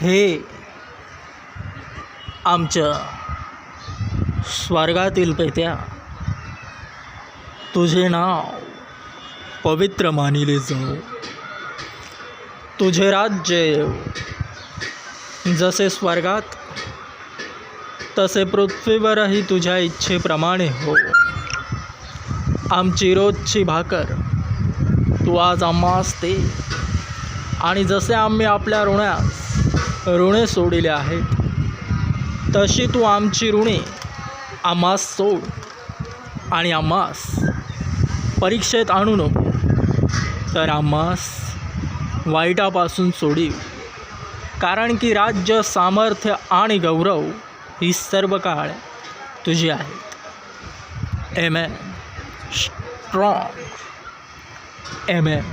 हे आमच्या स्वर्गातील पेत्या, तुझे नाव पवित्र मानिले जाओ. तुझे राज्य जसे स्वर्गात तसे पृथ्वीवरही तुझ्या इच्छेप्रमाणे हो. आमची रोजची भाकर तू आज आम्हास दे, आणि जसे आम्ही आपल्या ऋणे सोडिले आहेत तशी तू आमची ऋणे आम्हास सोड, आणि आम्हास परीक्षेत आणू नको, तर आम्हास वाईटापासून सोडीव. कारण की राज्य, सामर्थ्य आणि गौरव ही सर्व काळ तुझी आहेत. Amen. Strong. Amen.